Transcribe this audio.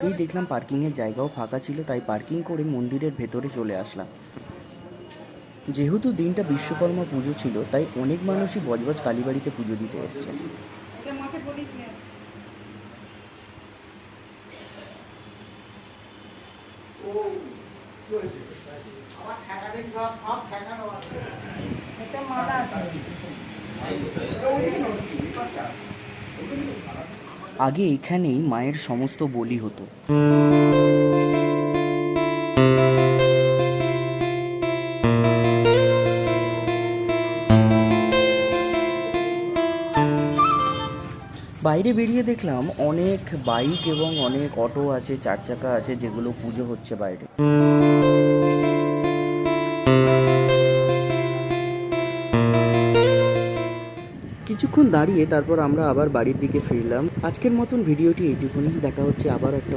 এই দেখলাম পার্কিংয়ের জায়গাও ফাঁকা ছিল, তাই পার্কিং করে মন্দিরের ভেতরে চলে আসলাম। যেহেতু দিনটা বিশ্বকর্মা পুজো ছিল, তাই অনেক মানুষই বজবজ কালীবাড়িতে পুজো দিতে এসছে। আগে এখানেই মায়ের সমস্ত বলি হতো। বাইরে বেরিয়ে দেখলাম অনেক বাইক এবং অনেক অটো আছে, চার চাকা আছে, যেগুলো পুজো হচ্ছে বাইরে। কিছুক্ষণ দাঁড়িয়ে তারপর আমরা আবার বাড়ির দিকে ফিরলাম। আজকের মতন ভিডিওটি এইটুকুনি। দেখা হচ্ছে আবার একটা